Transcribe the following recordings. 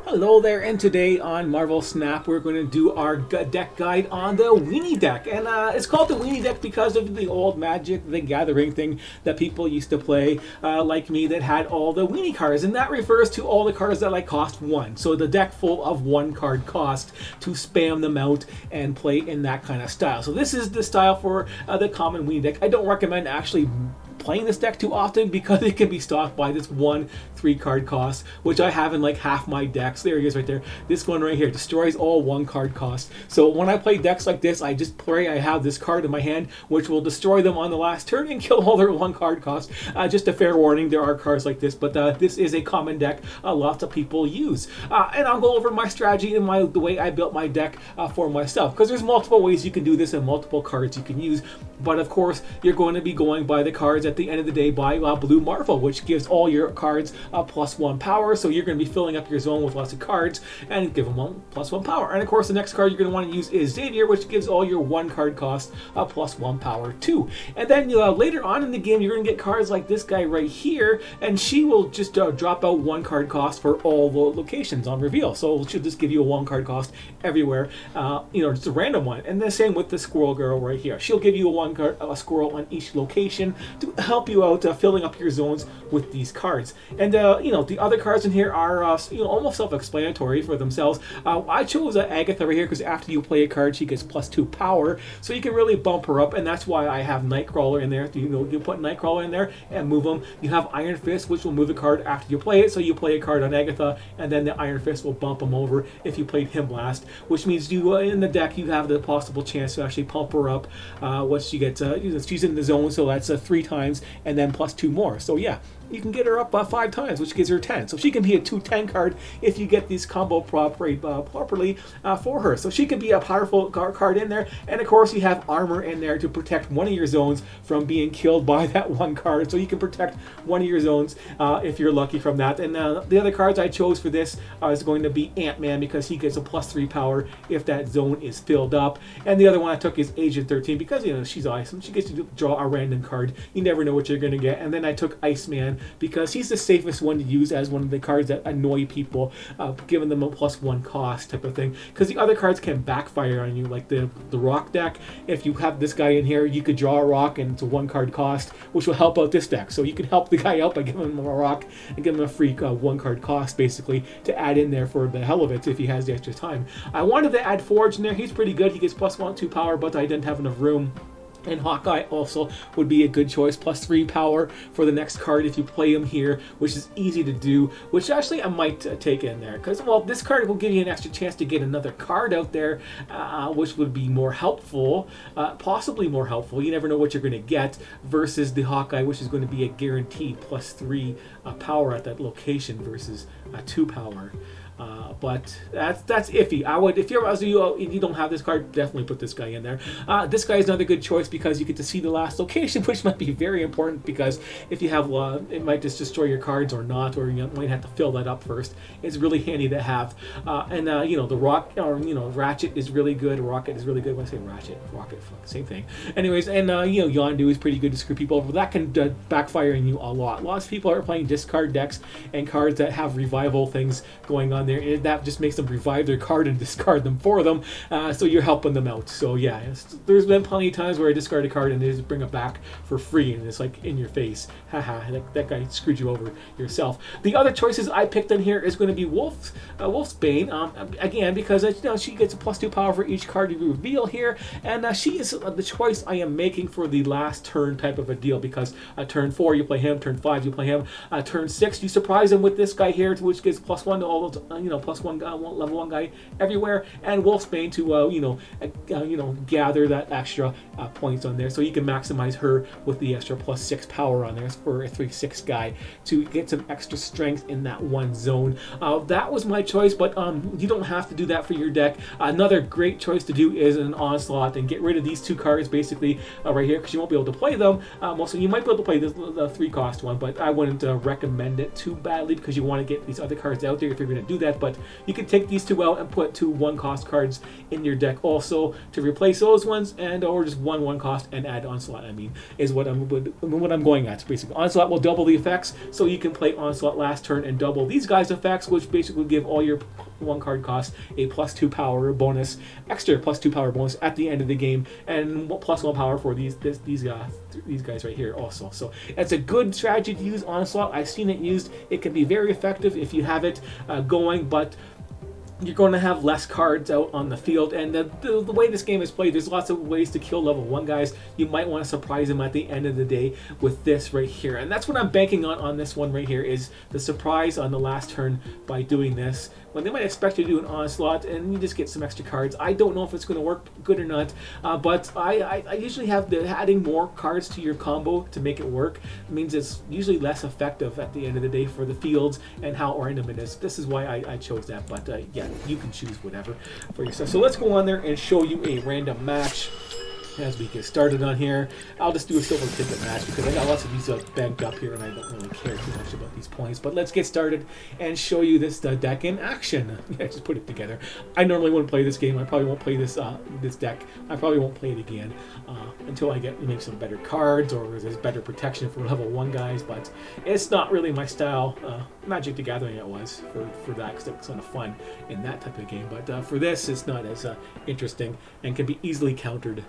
Hello there, and today on Marvel Snap we're going to do our deck guide on the Weeny deck. And it's called the Weeny deck because of the old Magic the Gathering thing that people used to play, like me, that had all the Weeny cards. And that refers to all the cards that like cost one. So the deck full of one card cost to spam them out and play in that kind of style. So this is the style for the common Weeny deck. I don't recommend actually playing this deck too often because it can be stopped by this 1/3 card cost, which I have in like half my decks. There he is right there. This one right here destroys all 1 card cost. So when I play decks like this, I just pray I have this card in my hand which will destroy them on the last turn and kill all their 1 card cost. Just a fair warning, there are cards like this, but this is a common deck lots of people use. And I'll go over my strategy and the way I built my deck for myself, because there's multiple ways you can do this and multiple cards you can use. But of course, you're going to be going by the cards at the end of the day by Blue Marvel, which gives all your cards +1 power. So you're going to be filling up your zone with lots of cards and give them +1 power. And of course, the next card you're going to want to use is Xavier, which gives all your 1 card cost +1 power too. And then later on in the game, you're going to get cards like this guy right here, and she will just drop out 1 card cost for all the locations on reveal. So she'll just give you a 1 card cost everywhere, just a random one. And the same with the Squirrel Girl right here. She'll give you a squirrel on each location to help you out filling up your zones with these cards. And the other cards in here are almost self-explanatory for themselves. I chose Agatha right here because after you play a card, she gets +2 power, so you can really bump her up, and that's why I have Nightcrawler in there. You put Nightcrawler in there and move them. You have Iron Fist, which will move a card after you play it, so you play a card on Agatha, and then the Iron Fist will bump him over if you played him last, which means you in the deck you have the possible chance to actually pump her up. What she gets, she's in the zone, so that's 3 times, and then +2 more. So yeah, you can get her up 5 times, which gives her 10. So she can be a 2/10 card if you get these combo properly for her. So she can be a powerful card in there. And of course, you have armor in there to protect one of your zones from being killed by that 1 card. So you can protect one of your zones if you're lucky from that. And the other cards I chose for this is going to be Ant-Man, because he gets a +3 power if that zone is filled up. And the other one I took is Agent 13 because she's awesome. She gets to draw a random card. You never know what you're going to get. And then I took Iceman because he's the safest one to use as one of the cards that annoy people, giving them a +1 cost type of thing. Because the other cards can backfire on you, like the rock deck. If you have this guy in here, you could draw a rock and it's a 1 card cost, which will help out this deck. So you can help the guy out by giving him a rock and give him a free 1 card cost, basically, to add in there for the hell of it if he has the extra time. I wanted to add Forge in there. He's pretty good. He gets +1/2 power, but I didn't have enough room. And Hawkeye also would be a good choice, +3 power for the next card if you play him here, which is easy to do, which actually I might take in there. Because, well, this card will give you an extra chance to get another card out there, which would be more helpful, possibly more helpful. You never know what you're going to get, versus the Hawkeye, which is going to be a guaranteed +3 power at that location versus 2 power. But that's iffy. I would, if you don't have this card, definitely put this guy in there. This guy is another good choice because you get to see the last location, which might be very important, because if you have it might just destroy your cards or not, or you might have to fill that up first. It's really handy to have. And the rock, or Ratchet is really good. Rocket is really good. When I say Ratchet, Rocket, same thing. Anyways, and Yondu is pretty good to screw people over. That can backfire on you a lot. Lots of people are playing discard decks and cards that have revival things going on there. That just makes them revive their card and discard them for them, so you're helping them out. So yeah, there's been plenty of times where I discard a card and they just bring it back for free, and it's like in your face. Haha, that guy screwed you over yourself. The other choices I picked in here is going to be Wolfsbane, again, because she gets a +2 power for each card you reveal here, and she is the choice I am making for the last turn type of a deal, because turn 4 you play him, turn 5 you play him, turn 6 you surprise him with this guy here, which gives +1 to all those +1 guy, level 1 guy everywhere, and Wolfsbane to gather that extra points on there, so you can maximize her with the extra +6 power on there for a 3/6 guy to get some extra strength in that one zone. That was my choice, but you don't have to do that for your deck. Another great choice to do is an Onslaught and get rid of these 2 cards basically right here, because you won't be able to play them. Also, you might be able to play the 3-cost one, but I wouldn't recommend it too badly, because you want to get these other cards out there if you're going to do that. But you can take these 2 out and put 2 1-cost cards in your deck also to replace those ones, and or just 1 cost and add Onslaught, I mean, is what I'm going at. Basically, Onslaught will double the effects, so you can play Onslaught last turn and double these guys' effects, which basically give all your 1 card cost a +2 power bonus, extra +2 power bonus at the end of the game, and +1 power for these guys right here also. So it's a good strategy to use Onslaught. I've seen it used. It can be very effective if you have it going, but you're going to have less cards out on the field, and the way this game is played, there's lots of ways to kill level 1 guys. You might want to surprise them at the end of the day with this right here, and that's what I'm banking on this one right here, is the surprise on the last turn by doing this, when they might expect you to do an Onslaught and you just get some extra cards. I don't know if it's going to work good or not, but I usually have adding more cards to your combo to make it work. It means it's usually less effective at the end of the day for the fields and how random it is. This is why I chose that, but yeah, you can choose whatever for yourself. So let's go on there and show you a random match as we get started on here. I'll just do a silver ticket match because I got lots of these banked up here and I don't really care too much about these points. But let's get started and show you this deck in action. Yeah, just put it together. I normally wouldn't play this game. I probably won't play this this deck. I probably won't play it again until I get maybe some better cards or there's better protection for level 1 guys. But it's not really my style. Magic the Gathering it was for that because it's kind of fun in that type of game. But for this, it's not as interesting and can be easily countered.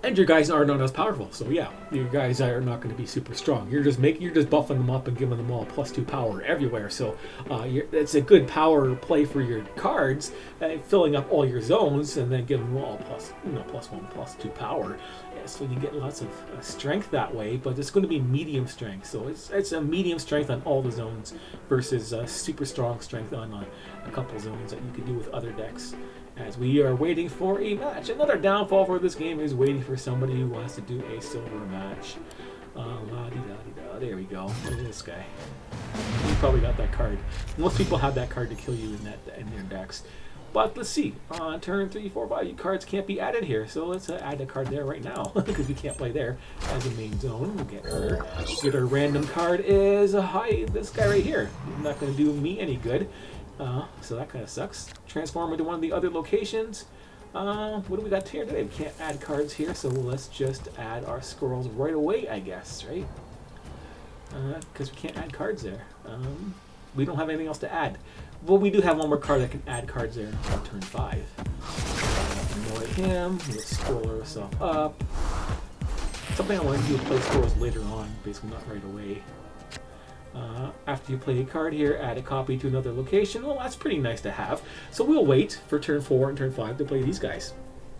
And your guys are not as powerful, so yeah, your guys are not going to be super strong. You're just buffing them up and giving them all +2 power everywhere. So it's a good power play for your cards, filling up all your zones and then giving them all +1, +2 power. Yeah, so you get lots of strength that way, but it's going to be medium strength. So it's a medium strength on all the zones versus super strong strength on a couple zones that you could do with other decks. As we are waiting for a match. Another downfall for this game is waiting for somebody who wants to do a silver match. La-di-da-di-da. There we go. Look at this guy. You probably got that card. Most people have that card to kill you in their decks. But let's see. On turn 3, 4, 5, cards can't be added here. So let's add a card there right now because we can't play there as a main zone. We'll get her. Get our random card is this guy right here. Not going to do me any good. So that kind of sucks. Transform into one of the other locations. What do we got here today? We can't add cards here, so let's just add our squirrels right away, I guess, right? Because we can't add cards there. We don't have anything else to add. Well, we do have one more card that can add cards there on turn 5. Annoy him. Let's scroll ourselves up. Something I want to do is play squirrels later on, basically not right away. After you play a card here, add a copy to another location. Well, that's pretty nice to have. So we'll wait for turn 4 and turn 5 to play these guys.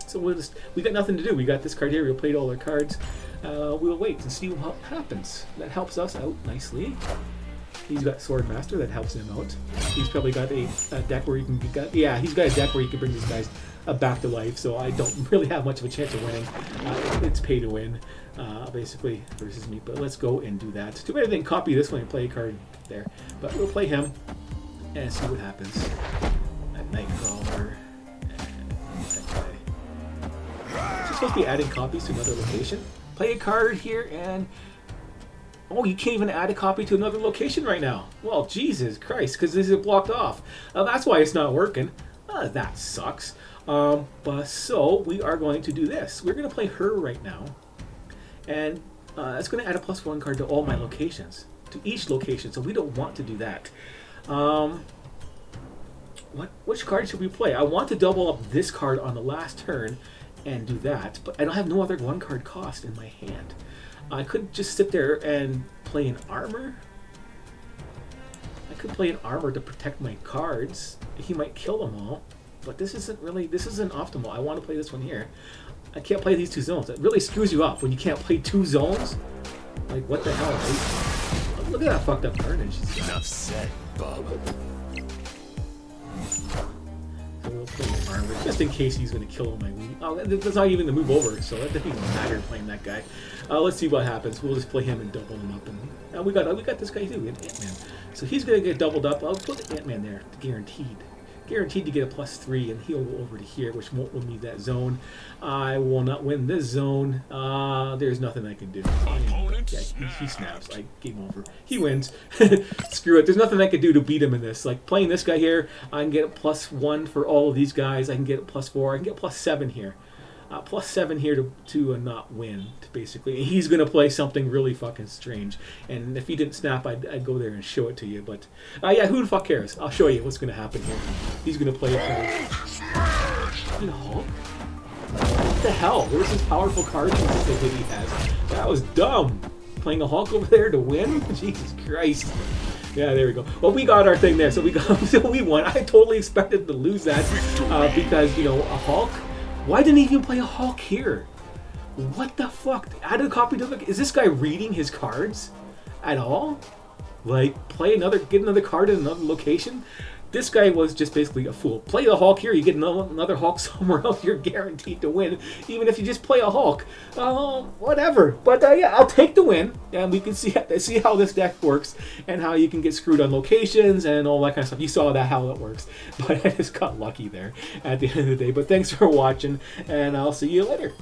So we got nothing to do. We got this card here. We played all our cards. We'll wait and see what happens. That helps us out nicely. He's got Swordmaster. That helps him out. He's probably got a deck where you can he's got a deck where you can bring these guys back to life. So I don't really have much of a chance of winning. It's pay to win. Basically versus me, but let's go and do that. Too bad I didn't copy this one and play a card there, but we'll play him and see what happens. A Nightcrawler and that guy. Just supposed to be adding copies to another location. Play a card here and you can't even add a copy to another location right now. Well, Jesus Christ, because this is blocked off. That's why it's not working. That sucks. But so we are going to do this. We're going to play her right now. And it's going to add a +1 card to all my locations, to each location, so we don't want to do that. Which card should we play? I want to double up this card on the last turn and do that, but I don't have no other 1 card cost in my hand. I could just sit there and play an armor. I could play an armor to protect my cards. He might kill them all, but this isn't optimal. I want to play this one here. I can't play these 2 zones. It really screws you up when you can't play 2 zones. Like, what the hell, right? Look at that fucked up carnage. Enough said, Bob. So we'll play armor, just in case he's going to kill my Weeny. Oh, that's not even the move over, so it doesn't even matter playing that guy. Let's see what happens. We'll just play him and double him up. And we got this guy too, we have Ant-Man. So he's going to get doubled up. I'll put Ant-Man there, guaranteed. Guaranteed to get a +3, and he'll go over to here, which won't win me that zone. I will not win this zone. There's nothing I can do. Yeah, he snaps. Game over. He wins. Screw it. There's nothing I can do to beat him in this. Like, playing this guy here, I can get a +1 for all of these guys. I can get a +4. I can get +7 here. +7 here to not win, basically. He's going to play something really fucking strange. And if he didn't snap, I'd go there and show it to you. But, yeah, who the fuck cares? I'll show you what's going to happen here. He's going to play a card. Hulk? What the hell? Where's his powerful card that he has? That was dumb. Playing a Hulk over there to win? Jesus Christ. Yeah, there we go. Well, we got our thing there, so we won. I totally expected to lose that because, you know, a Hulk. Why didn't he even play a Hulk here? What the fuck? Added a copy to the. Is this guy reading his cards at all? Like, get another card in another location? This guy was just basically a fool. Play the Hulk here, you get another Hulk somewhere else, you're guaranteed to win. Even if you just play a Hulk. Whatever. But yeah, I'll take the win. And we can see how this deck works and how you can get screwed on locations and all that kind of stuff. You saw how it works. But I just got lucky there at the end of the day. But thanks for watching, and I'll see you later.